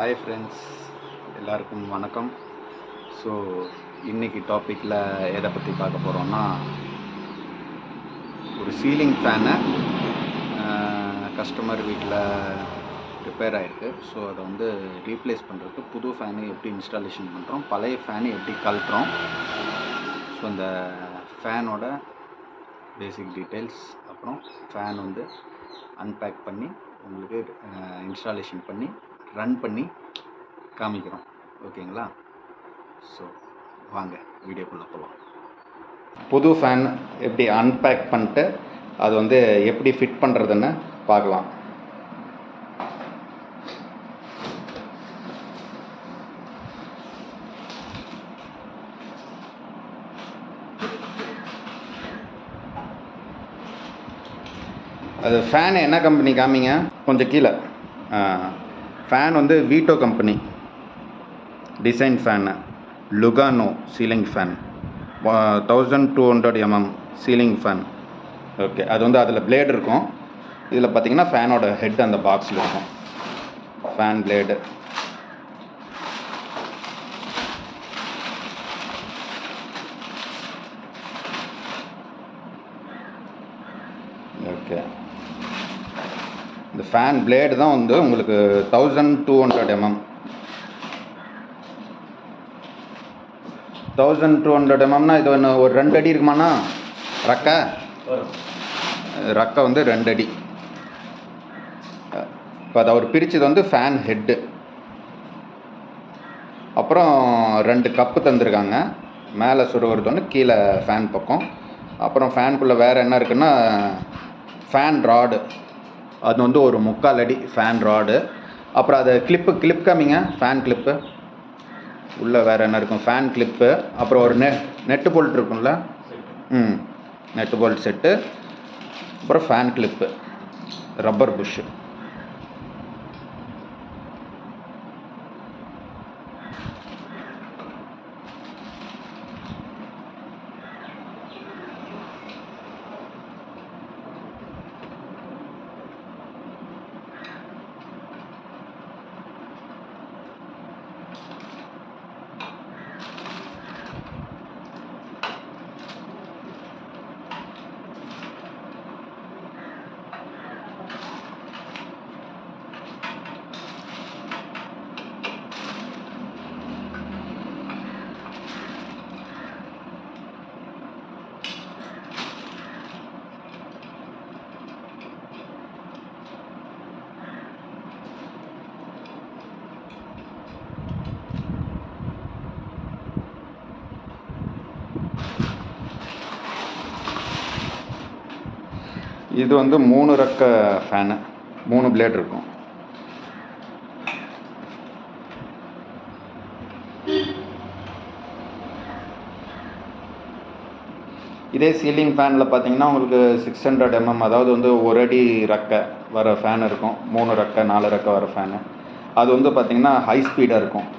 Hi friends, எல்லாருக்கும் வணக்கம். So இன்றைக்கி டாப்பிக்கில் எதை பற்றி பார்க்க போகிறோன்னா, ஒரு சீலிங் ஃபேனை கஸ்டமர் வீட்டில் ரிப்பேர் ஆகிருக்கு. ஸோ அதை வந்து ரீப்ளேஸ் பண்ணுறதுக்கு புது ஃபேனு எப்படி இன்ஸ்டாலேஷன் பண்ணுறோம், பழைய ஃபேனு எப்படி கழட்டுறோம். ஸோ இந்த ஃபேனோட பேசிக் டீட்டெயில்ஸ், அப்புறம் ஃபேன் வந்து அன்பேக் பண்ணி உங்களுக்கு இன்ஸ்டாலேஷன் பண்ணி ரன் பண்ணி காமிக்கிறோம். ஓகேங்களா? ஸோ வாங்க வீடியோக்குள்ளே போகலாம். புது ஃபேன் எப்படி அன்பேக் பண்ணிட்டு அது வந்து எப்படி ஃபிட் பண்ணுறதுன்னு பார்க்கலாம். அது ஃபேன் என்ன கம்பெனி காமிங்க, கொஞ்சம் கீழே. ஃபேன் வந்து veto company design fan, Lugano ceiling fan, 1200 mm ceiling fan. Okay, அது வந்து அதில் பிளேடு இருக்கும். இதில் பார்த்தீங்கன்னா ஃபேனோட ஹெட் அந்த பாக்ஸில் இருக்கும், ஃபேன் பிளேடு. ஓகே, இந்த ஃபேன் பிளேடு தான் வந்து உங்களுக்கு 1200 mm. 1200 mmனா இது ஒன்று ஒரு 2 அடி இருக்குமாண்ணா? ரக்கை வந்து 2 அடி. இப்போ அதை அவர் பிரித்தது வந்து ஃபேன் ஹெட்டு. அப்புறம் 2 கப்பு தந்துருக்காங்க, மேலே சுருகிறது ஒன்று, கீழே ஃபேன் பக்கம். அப்புறம் ஃபேனுக்குள்ளே வேறு என்ன இருக்குன்னா, ஃபேன் ராடு, அது வந்து ஒரு 3/4 அடி ஃபேன் ராடு. அப்புறம் அது கிளிப் காமிங்க, ஃபேன் கிளிப்பு உள்ளே வேறு என்ன இருக்கும், ஃபேன் கிளிப்பு. அப்புறம் ஒரு நெட்டு போல்ட் இருக்கும்ல, நெட்டு போல்ட் செட்டு. அப்புறம் ஃபேன் கிளிப்பு, ரப்பர் புஷ்ஷு. இது வந்து 3 ரக்க ஃபேனு, 3 பிளேட் இருக்கும். இதே சீலிங் ஃபேனில் பார்த்தீங்கன்னா உங்களுக்கு 600 mm, அதாவது வந்து 1 அடி ரக்கை வர ஃபேன் இருக்கும். 3 ரக்கை 4 ரக்கை வர ஃபேனு. அது வந்து பார்த்திங்கன்னா ஹை ஸ்பீடாக இருக்கும்.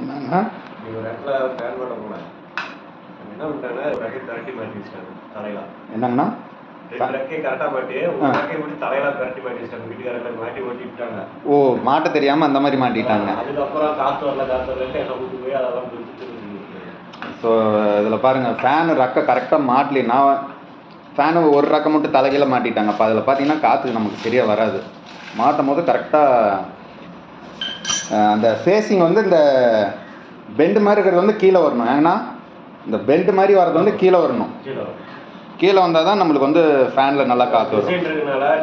என்னன்னா என்னங்கண்ணா, ஓ மாட்ட தெரியாமல் அந்த மாதிரி மாட்டிட்டாங்க. ஸோ இதில் பாருங்கள், ஃபேனு ரக்கை கரெக்டாக மாட்டலின்னா, ஃபேனு ஒரு ரக்கை மட்டும் தலைகீழ மாட்டிட்டாங்க. அப்போ அதில் பார்த்தீங்கன்னா காற்று நமக்கு சரியாக வராது. மாட்டும் போது கரெக்டாக அந்த ஃபேஸிங் வந்து இந்த பெண்டு மாதிரி இருக்கிறது வந்து கீழே வரணும். ஏன்னா இந்த பெண்டு மாதிரி வர்றது வந்து கீழே வரணும். கீழே வந்தால் தான் நம்மளுக்கு வந்து ஃபேனில் நல்லா காற்று வரும்.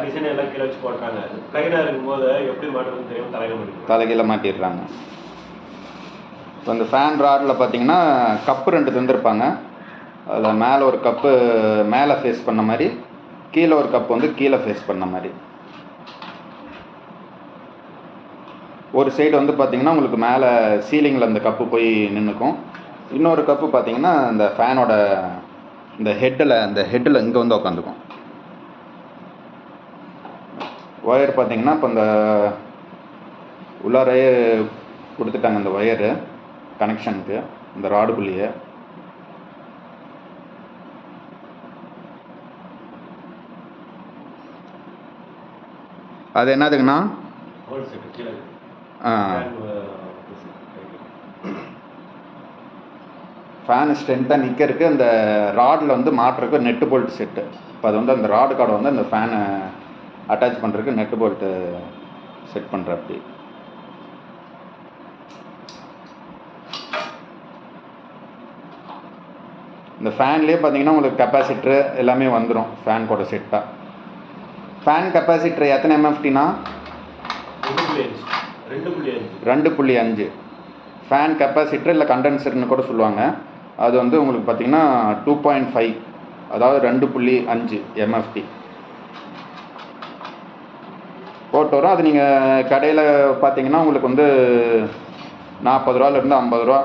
டிசைன் எல்லாம் கீழே வச்சு போட்டாங்க. ப்ளைனாக இருக்கும்போது எப்படி மாட்டுறதுன்னு தெரியும், தலைகீழ மாட்டிடுறாங்க. இப்போ இந்த ஃபேன் ராடில் பார்த்தீங்கன்னா கப்பு 2 தந்துருப்பாங்க. அதில் மேலே ஒரு கப்பு மேலே ஃபேஸ் பண்ண மாதிரி, கீழே ஒரு கப்பு வந்து கீழே ஃபேஸ் பண்ண மாதிரி. ஒரு சைடு வந்து பார்த்திங்கன்னா உங்களுக்கு மேலே சீலிங்கில் அந்த கப்பு போய் நின்றுக்கும். இன்னொரு கப்பு பார்த்திங்கன்னா இந்த ஃபேனோட இந்த ஹெட்டில் இங்கே வந்து உட்காந்துக்கும். ஒயர் பார்த்திங்கன்னா இப்போ இந்த உள்ளாரையே கொடுத்துட்டாங்க இந்த ஒயரு கனெக்ஷனுக்கு இந்த ராடுக்குள்ளேயே. அது என்னதுங்கண்ணா, ஃபேன் ஸ்ட்ரென்த்தாக நிற்கிறதுக்கு அந்த ராடில் வந்து மாட்டுறதுக்கு நெட்டு போல்ட் செட்டு. இப்போ அது வந்து அந்த ராடு கார்டை வந்து அந்த ஃபேனை அட்டாச் பண்ணுறதுக்கு நெட்டு போல்ட்டு செட் பண்ணுற. அப்படி இந்த ஃபேன்லேயே பார்த்தீங்கன்னா உங்களுக்கு கெப்பாசிட்டரு எல்லாமே வந்துடும் ஃபேன் கூட செட்டாக. ஃபேன் கெப்பாசிட்டர் எத்தனை எம்எஃப்டினா 2.5. ஃபேன் கெப்பாசிட்டர் இல்லை கண்டென்சர்னு கூட சொல்லுவாங்க. அது வந்து உங்களுக்கு பார்த்திங்கன்னா 2.5, அதாவது 2.5 எம்எஃப்டி போட்டு வரும். அது நீங்கள் கடையில் பார்த்தீங்கன்னா உங்களுக்கு வந்து 40 ரூபாலேருந்து 50 ரூபா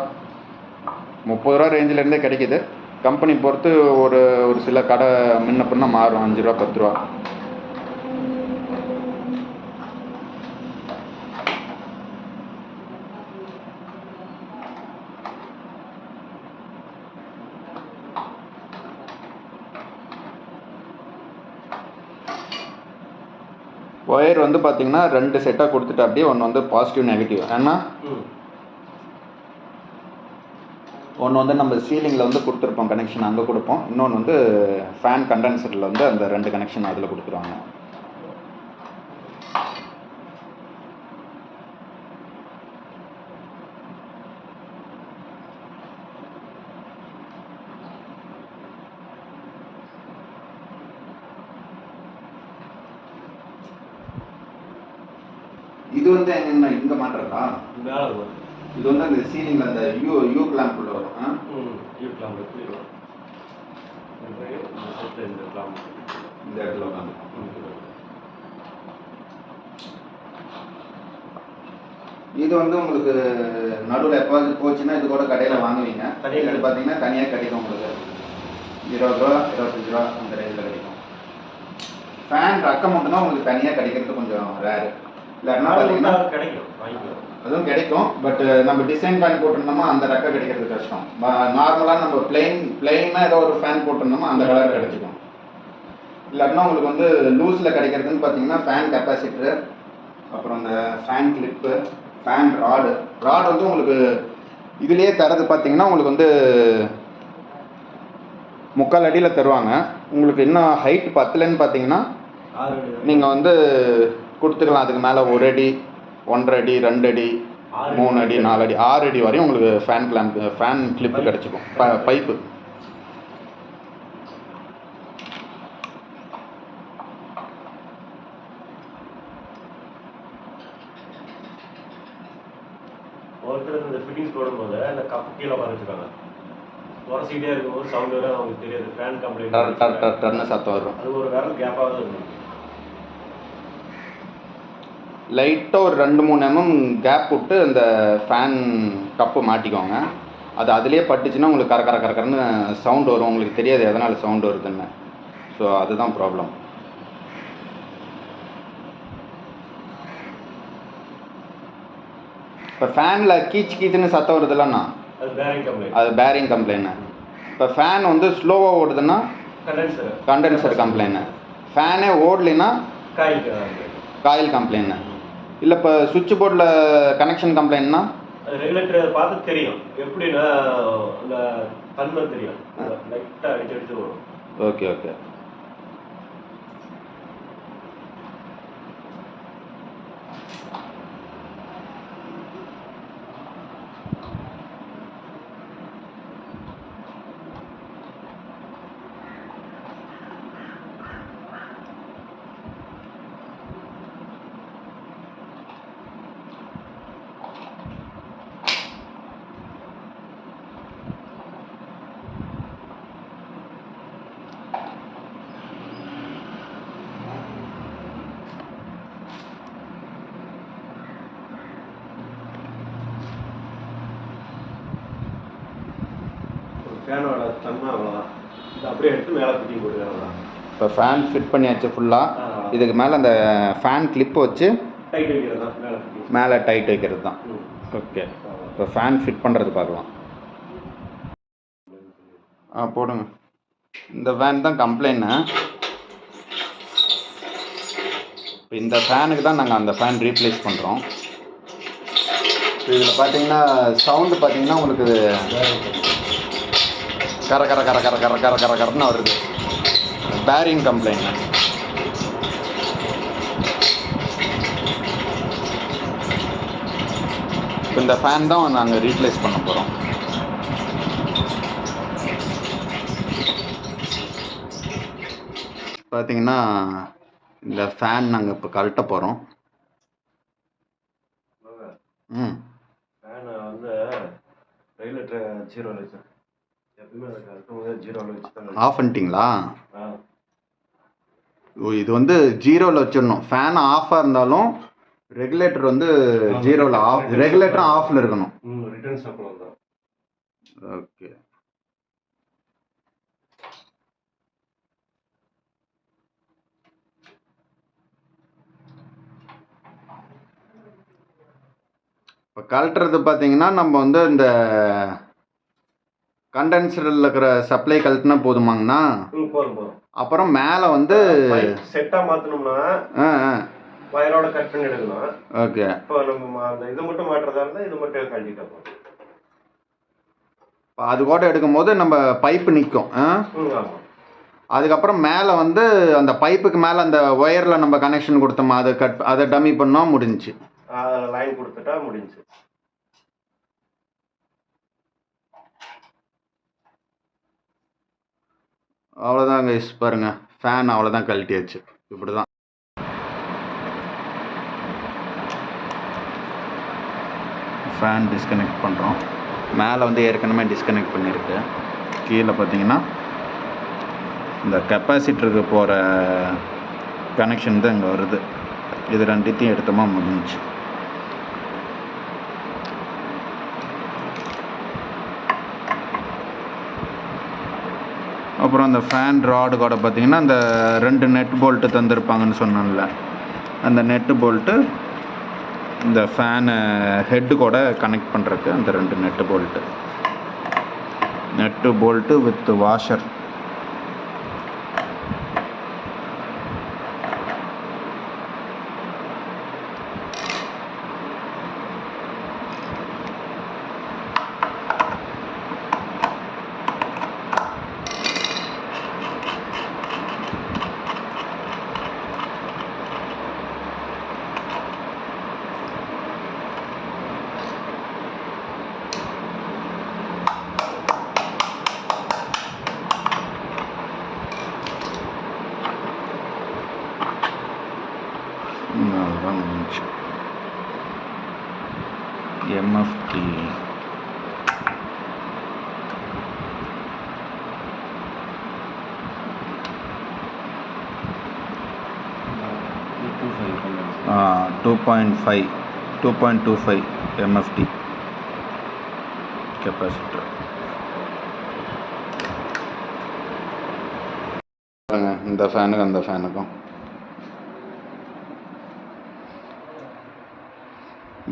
30 ரூபா ரேஞ்சிலேருந்தே கிடைக்கிது. கம்பெனி பொறுத்து ஒரு சில கடை முன்ன பின்ன மாறும், 5 ரூபா 10 ரூபா. ஒயர் வந்து பார்த்தீங்கன்னா 2 செட்டாக கொடுத்துட்டு அப்படியே ஒன்று வந்து பாசிட்டிவ் நெகட்டிவ். ஏன்னா ஒன்று வந்து நம்ம சீலிங்கில் வந்து கொடுத்துருப்போம் கனெக்ஷன், அங்கே கொடுப்போம். இன்னொன்று வந்து ஃபேன் கண்டென்சரில் வந்து அந்த 2 கனெக்ஷன் அதில் கொடுத்துருவாங்க. இது வந்து என்ன இங்கே மாட்டுறதா? இது வந்து அந்த சீலிங்கில் அந்த யூ கிளாம்ப் உள்ள வரும். யூ கிளாம்ப் இந்த இடத்துல உட்காந்து. இது வந்து உங்களுக்கு நடுவில் எப்போது போச்சுன்னா இது கூட கடையில் வாங்குவீங்க. இது பார்த்தீங்கன்னா தனியாக கிடைக்கும் உங்களுக்கு 20 ரூபா 25 ரூபா அந்த ரேஞ்சில் கிடைக்கும். ஃபேன் ரக்கம் மட்டும்தான் உங்களுக்கு தனியாக கிடைக்கிறது கொஞ்சம் ரேரு. இல்லைன்னா பார்த்தீங்கன்னா அதுவும் கிடைக்கும். பட் நம்ம டிசைன் ஃபேன் போட்டிருந்தோமா அந்த ரெக்கை கிடைக்கிறது கஷ்டம். நார்மலாக நம்ம பிளெயினாக ஏதோ ஒரு ஃபேன் போட்டிருந்தோமா அந்த கலர் கிடைச்சிக்கும். இல்லாட்டினா உங்களுக்கு வந்து லூஸில் கிடைக்கிறதுன்னு பார்த்தீங்கன்னா ஃபேன் கெப்பாசிட்டரு, அப்புறம் இந்த ஃபேன் கிளிப்பு, ஃபேன் ராடு வந்து உங்களுக்கு இதுலேயே தரது பார்த்தீங்கன்னா உங்களுக்கு வந்து 3/4 அடியில் தருவாங்க. உங்களுக்கு இன்னும் ஹைட் பத்தலைன்னு பார்த்தீங்கன்னா நீங்கள் வந்து கொடுத்துக்கலாம். அதுக்கு மேலே 1 அடி 1.5 அடி 2 அடி 3 அடி 4 அடி 6 அடி வரையும் உங்களுக்கு ஃபேன் கிளிப்பு கிடச்சிக்கும். பைப்பு ஒருத்தர் இந்த ஃபிட்டிங்ஸ் போடும்போது அந்த கப்பு கீழே வரைச்சிருக்காங்க. உரசிக்கிட்டே இருக்கும்போது சவுண்ட் வரும், அவங்களுக்கு தெரியாது. ஃபேன் கம்ப்ளைண்ட் சத்தம் வரும். அது ஒரு வேலை கேப்பாக தான் இருக்கும். லைட்டாக ஒரு 2-3 mm கேப் விட்டு அந்த ஃபேன் கப்பு மாட்டிக்கோங்க. அது அதிலே பட்டுச்சுன்னா உங்களுக்கு கரக்கரன்னு சவுண்டு வரும். உங்களுக்கு தெரியாது எதனால் சவுண்டு வருதுன்னு. ஸோ அதுதான் ப்ராப்ளம். இப்போ ஃபேனில் கீச்சுன்னு சத்தம் வருதுல்லண்ணா, அது பேரிங் கம்ப்ளைண்ட். இப்போ ஃபேன் வந்து ஸ்லோவாக ஓடுதுன்னா கண்டென்சர் கம்ப்ளைண்ட். ஃபேனே ஓடலைன்னா காயில் கம்ப்ளைண்ட். இல்லை இப்போ சுவிட்ச் போர்டில் கனெக்ஷன் கம்ப்ளைண்ட்னா ரெகுலேட்டர் பார்த்து தெரியும். எப்படின்னா அந்த தன்மை தெரியும், லைட்டாக அடிச்சு வரும். ஓகே. ஃபேனோட தன்மை அவ்வளோதான். இது அப்படியே எடுத்து மேலே ஃபிட்டிங் போட்டுக்கலாம். இப்போ ஃபேன் ஃபிட் பண்ணியாச்சு ஃபுல்லாக. இதுக்கு மேலே அந்த ஃபேன் கிளிப் வச்சு டைட் வைக்கிறது தான் மேலே ஃபிட்டிங். மேலே டைட் வைக்கிறது தான். ஓகே, இப்போ ஃபேன் ஃபிட் பண்ணுறது பார்க்கலாம். போடுங்க. இந்த ஃபேன் தான் கம்ப்ளைண்ட்னு. இப்போ இந்த ஃபேனுக்கு தான் நாங்கள் அந்த ஃபேன் ரீப்ளேஸ் பண்ணுறோம். இப்போ இதில் பார்த்தீங்கன்னா சவுண்டு பார்த்தீங்கன்னா உங்களுக்கு கர கர கர கர கர கர கர கரன்னு வருது. Bearing complaint. இப்போ இந்த ஃபேன் தான் நாங்கள் ரீப்ளேஸ் பண்ண போகிறோம். பார்த்தீங்கன்னா இந்த ஃபேன் நாங்கள் இப்போ கழட்ட போகிறோம். ஃபேனை வந்து ரெகுலேட்டர் 0 வச்சு எப்பவுமே அதை கழட்டும்போது 0 வச்சு தான் ஆஃப் பண்ணிட்டீங்களா? இது வந்து 0 வச்சிடணும். ஃபேன் ஆஃபாக இருந்தாலும் ரெகுலேட்டர் வந்து 0 ஆஃப், ரெகுலேட்டரும் ஆஃபில் இருக்கணும். ரிட்டர்ன் சப்ளை தான். ஓகே, இப்போ கழட்டுறது பார்த்தீங்கன்னா நம்ம வந்து இந்த கண்டென்சரில் இருக்கிற சப்ளை கழட்டினா போதுமாங்கண்ணா? போதும். அப்புறம் மேலே வந்து செட்டாக மாற்றணும்னா வயரோட கட் பண்ணி எடுக்கணும். ஓகே, இப்போ நம்ம அந்த இது மட்டும் மாட்டுறதா இருந்தால் இது மட்டும் கழட்டிட்டா போதும். அது கூட எடுக்கும்போது நம்ம பைப்பு நிற்கும். அதுக்கப்புறம் மேலே வந்து அந்த பைப்புக்கு மேலே அந்த ஒயரில் நம்ம கனெக்ஷன் கொடுத்தோமா, அதை டம்மி பண்ணோம், முடிஞ்சிச்சு. லைன் கொடுத்துட்டா முடிஞ்சு. அவ்வளோதாங்க. பாருங்க, ஃபேன் அவ்வளோதான், கழட்டியாச்சு. இப்படி தான் ஃபேன் டிஸ்கனெக்ட் பண்ணுறோம். மேலே வந்து ஏற்கனவே டிஸ்கனெக்ட் பண்ணியிருக்கு. கீழே பார்த்தீங்கன்னா இந்த கெப்பாசிட்டருக்கு போகிற கனெக்ஷன் தான் இங்கே வருது. இது ரெண்டுத்தையும் எடுத்தோமா முடிஞ்சிச்சு. அப்புறம் அந்த ஃபேன் ராடு கூட பார்த்தீங்கன்னா அந்த 2 நெட் போல்ட்டு தந்திருப்பாங்கன்னு சொன்னேன்ல, அந்த நெட்டு போல்ட்டு இந்த ஃபேனு ஹெட்டு கூட கனெக்ட் பண்ணுறதுக்கு அந்த 2 நெட்டு போல்ட்டு வித் வாஷர். அதுதான் முடிஞ்சு. எம்எஃப்டி ஆ 2.25 எம்எஃப்டி கெப்பாசிட்டர். இந்த ஃபேனுக்கும் அந்த ஃபேனுக்கும்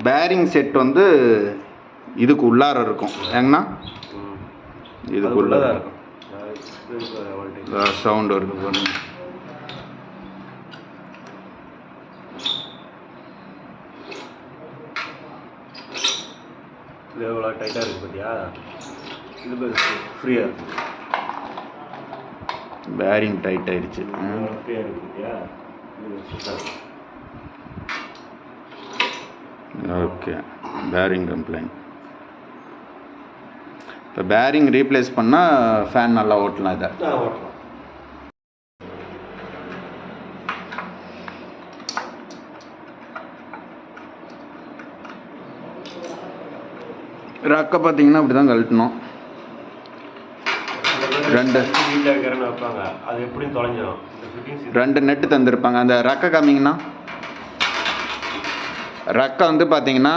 பேரிங் செட் வந்து இதுக்கு உள்ளார இருக்கும். ஏங்கண்ணா இதுக்கு உள்ளார இருக்கும். சவுண்ட் வருது பாருங்க. இது எவ்வளோ டைட்டாக இருக்குது பார்த்தியா? இது ஃப்ரீயாக இருக்குது. பேரிங் டைட் ஆயிடுச்சு. ஃப்ரீயாக இருக்குது பார்த்தியா? Okay, bearing complaint. இப்போ பேரிங் ரீப்ளேஸ் பண்ணால் ஃபேன் நல்லா ஓட்டலாம். இதை ஓட்டலாம். ரக்கை பார்த்தீங்கன்னா அப்படி தான் கழட்டணும். 2 நெட்டு தந்துருப்பாங்க. அந்த ரக்கை காமிங்கன்னா, ரக்கை வந்து பார்த்தீங்கன்னா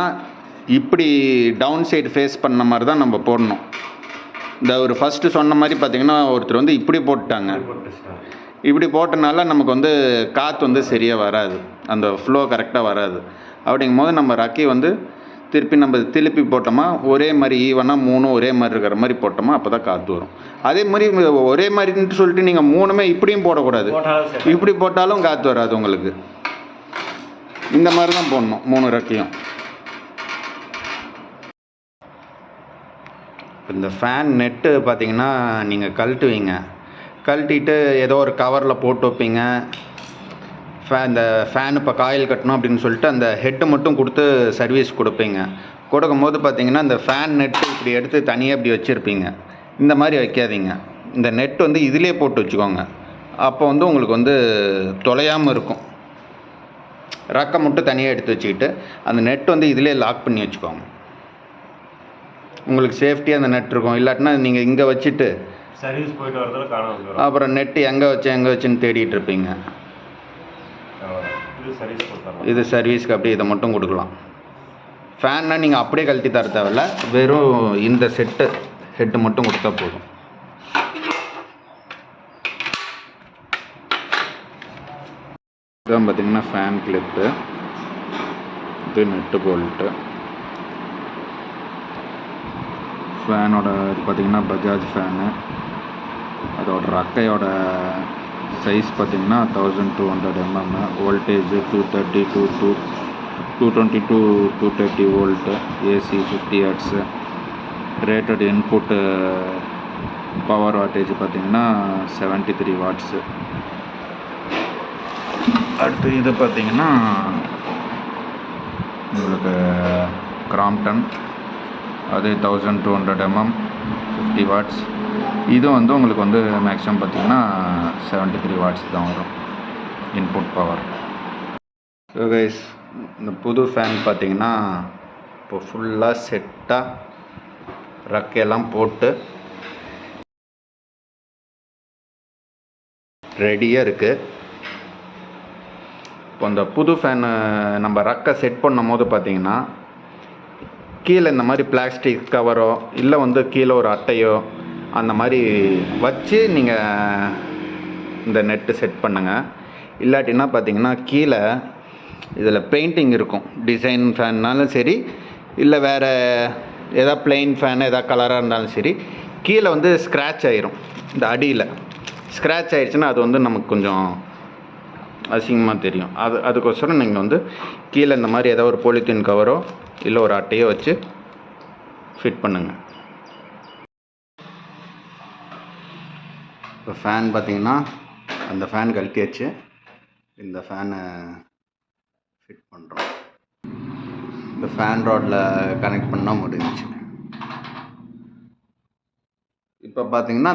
இப்படி டவுன் சைடு ஃபேஸ் பண்ண மாதிரி தான் நம்ம போடணும். இந்த ஒரு ஃபஸ்ட்டு சொன்ன மாதிரி பார்த்தீங்கன்னா ஒருத்தர் வந்து இப்படி போட்டுட்டாங்க. இப்படி போட்டனால நமக்கு வந்து காற்று வந்து சரியாக வராது, அந்த ஃப்ளோ கரெக்டாக வராது. அப்படிங்கும் போது நம்ம ரக்கி வந்து திருப்பி போட்டோமா ஒரே மாதிரி ஈவனாக 3 ஒரே மாதிரி இருக்கிற மாதிரி போட்டோமா அப்போ தான் காற்று வரும். அதே மாதிரி ஒரே மாதிரின்ட்டு சொல்லிட்டு நீங்கள் 3மே இப்படியும் போடக்கூடாது. இப்படி போட்டாலும் காற்று வராது உங்களுக்கு. இந்த மாதிரி தான் போடணும் 3 ரக்கையும். இந்த ஃபேன் நெட்டு பார்த்தீங்கன்னா நீங்கள் கழட்டிட்டு ஏதோ ஒரு கவரில் போட்டு வைப்பீங்க. இந்த ஃபேன் இப்போ காயில் கட்டணும் அப்படின்னு சொல்லிட்டு அந்த ஹெட்டு மட்டும் கொடுத்து சர்வீஸ் கொடுப்பீங்க. கொடுக்கும்போது பார்த்தீங்கன்னா இந்த ஃபேன் நெட்டு இப்படி எடுத்து தனியாக இப்படி வச்சுருப்பீங்க. இந்த மாதிரி வைக்காதீங்க. இந்த நெட் வந்து இதிலே போட்டு வச்சுக்கோங்க. அப்போ வந்து உங்களுக்கு வந்து தொலையாமல் இருக்கும். ரக்கை மட்டும் தனியாக எடுத்து வச்சுக்கிட்டு அந்த நெட் வந்து இதிலே லாக் பண்ணி வச்சுக்கோங்க. உங்களுக்கு சேஃப்டியாக அந்த நெட் இருக்கும். இல்லாட்டினா நீங்கள் இங்கே வச்சுட்டு சர்வீஸ் போயிட்டு வரதால காணாம அப்புறம் நெட்டு எங்கே வச்சுன்னு தேடிட்டு இருப்பீங்க. இது சர்வீஸ்க்கு அப்படியே இதை மட்டும் கொடுக்கலாம். ஃபேன்னா நீங்கள் அப்படியே கழட்டி தர தேவையில்ல, வெறும் இந்த ஹெட்டு மட்டும் கொடுத்தா போதும். இதுதான் பார்த்தீங்கன்னா ஃபேன் கிளிப்பு, இது நெட்டு போல்ட்டு. ஃபேனோட இது பார்த்தீங்கன்னா பஜாஜ் ஃபேனு. அதோட ரக்கையோட சைஸ் பார்த்திங்கன்னா 1200 mm, voltage 230 to 220 to 230 volt, AC 50 Hz. Rated input power wattage பார்த்திங்கன்னா 73 வாட்ஸு. அடுத்து இது பார்த்திங்கன்னா உங்களுக்கு கிராம்ப்டன், அது 1200 mm 50 வாட்ஸ். இது வந்து உங்களுக்கு வந்து மேக்ஸிமம் பார்த்திங்கன்னா 73 வாட்ஸ் தான் வரும் இன்புட் பவர். ஸோ கைஸ், இந்த புது ஃபேன் பார்த்திங்கன்னா இப்போ ஃபுல்லாக செட்டாக ரக்கையெல்லாம் போட்டு ரெடியாக இருக்குது. இப்போ இந்த புது ஃபேனு நம்ம ரக்கை செட் பண்ணும் போது பார்த்திங்கன்னா கீழே இந்த மாதிரி பிளாஸ்டிக் கவரோ இல்லை வந்து கீழே ஒரு அட்டையோ அந்த மாதிரி வச்சு நீங்கள் இந்த நெட்டு செட் பண்ணுங்கள். இல்லாட்டின்னா பார்த்தீங்கன்னா கீழே இதில் பெயிண்டிங் இருக்கும். டிசைன் ஃபேன்னாலும் சரி, இல்லை வேறு எதாவது பிளெயின் ஃபேன் எதாவது கலராக இருந்தாலும் சரி, கீழே வந்து ஸ்க்ராட்ச் ஆயிரும். இந்த அடியில் ஸ்க்ராட்ச் ஆயிடுச்சுன்னா அது வந்து நமக்கு கொஞ்சம் அசிங்கமாக தெரியும். அதுக்கோசரம் நீங்கள் வந்து கீழே இந்த மாதிரி ஏதாவது ஒரு பாலித்தீன் கவரோ இல்லை ஒரு அட்டையோ வச்சு ஃபிட் பண்ணுங்கள். இப்போ ஃபேன் பார்த்திங்கன்னா அந்த ஃபேன் கழட்டியாச்சு. இந்த ஃபேனை ஃபிட் பண்ணுறோம். இந்த ஃபேன் ராடில் கனெக்ட் பண்ணால் முடிஞ்சிச்சு. இப்போ பார்த்திங்கன்னா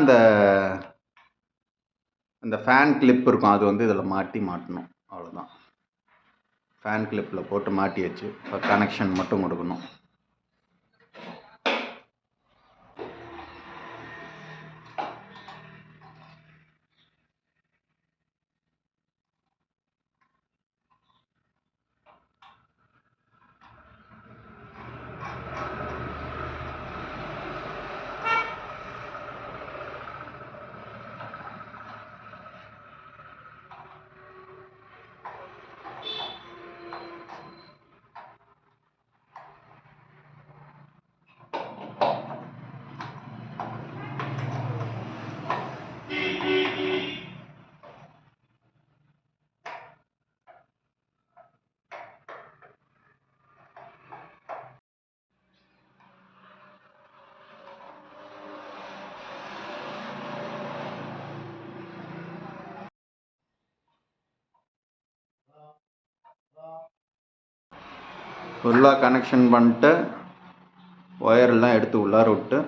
அந்த ஃபேன் கிளிப் இருக்கும், அது வந்து இதில் மாட்டணும். அவ்வளோதான். ஃபேன் கிளிப்பில் போட்டு மாட்டியாச்சு. இப்போ கனெக்ஷன் மட்டும் கொடுக்கணும். ஃபுல்லாக கனெக்ஷன் பண்ணிட்டு ஒயரெல்லாம் எடுத்து உள்ளார விட்டு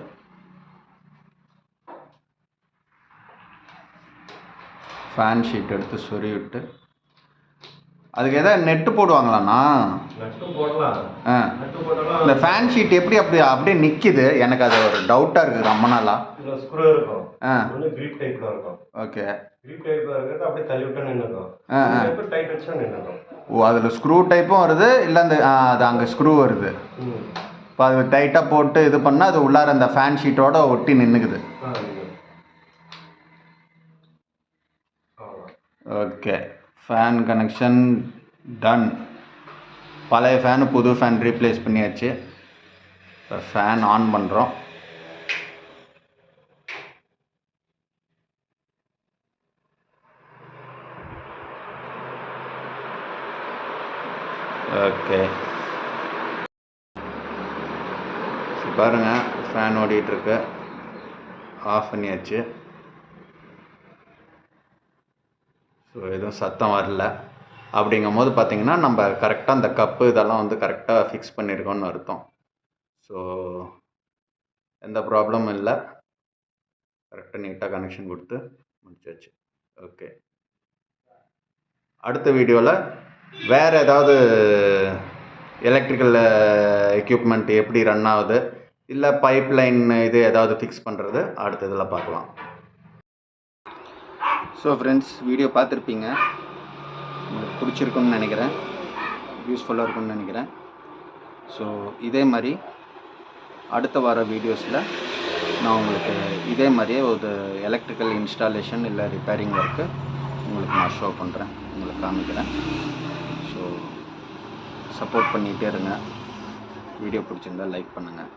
ஃபேன் ஷீட் எடுத்து சொருவி விட்டு அதுக்கு எதாவது நெட்டு போடுவாங்களாண்ணா? இந்த ஃபேன் ஷீட் எப்படி அப்படியே நிற்கிது? எனக்கு அது ஒரு டவுட்டாக இருக்குது ரொம்ப நாளா. ஸ்க்ரூ இருக்கும். கிரிப் டைப்ல இருக்கும். ஓகே. கிரிப் டைப்ல இருக்கிறது அப்படியே தள்ளி விட்டா நின்னுக்கும். டைட் வச்சா நின்னுக்கும். ஓ, அதில் ஸ்க்ரூ டைப்பும் வருது, இல்லை அது அங்கே ஸ்க்ரூ வருது. இப்போ அது டைட்டாக போட்டு இது பண்ணால் அது உள்ளார அந்த ஃபேன் ஷீட்டோட ஒட்டி நின்றுக்குது. Okay, fan connection done. பழைய ஃபேனு புது ஃபேன் ரீப்ளேஸ் பண்ணியாச்சு. இப்போ ஃபேன் ஆன் பண்ணுறோம். ஓகே, பாருங்கள் ஃபேன் ஓடிட்டுருக்கு. ஆஃப் பண்ணியாச்சு. ஸோ எதுவும் சத்தம் வரல. அப்படிங்கும் போது பார்த்திங்கன்னா நம்ம கரெக்டாக அந்த கப்பு இதெல்லாம் வந்து கரெக்டாக ஃபிக்ஸ் பண்ணியிருக்கோன்னு அர்த்தம். ஸோ எந்த ப்ராப்ளமும் இல்லை. கரெக்டாக நீட்டாக கனெக்ஷன் கொடுத்து முடிச்சாச்சு. ஓகே, அடுத்த வீடியோவில் வேறு ஏதாவது எலக்ட்ரிக்கல் எக்யூப்மெண்ட் எப்படி ரன் ஆகுது, இல்லை பைப் லைன் இது ஏதாவது ஃபிக்ஸ் பண்ணுறது அடுத்த இதில் பார்க்கலாம். ஸோ ஃப்ரெண்ட்ஸ், வீடியோ பார்த்துருப்பீங்க. உங்களுக்கு பிடிச்சிருக்குன்னு நினைக்கிறேன், யூஸ்ஃபுல்லாக இருக்குன்னு நினைக்கிறேன். ஸோ இதே மாதிரி அடுத்த வார வீடியோஸில் நான் உங்களுக்கு இதே மாதிரியே ஒரு எலக்ட்ரிக்கல் இன்ஸ்டாலேஷன் இல்லை ரிப்பேரிங் ஒர்க்கு உங்களுக்கு நான் ஷோ பண்ணுறேன், உங்களுக்கு காமிக்கிறேன். ஸோ சப்போர்ட் பண்ணிகிட்டே இருங்க. வீடியோ பிடிச்சிருந்தால் லைக் பண்ணுங்கள்.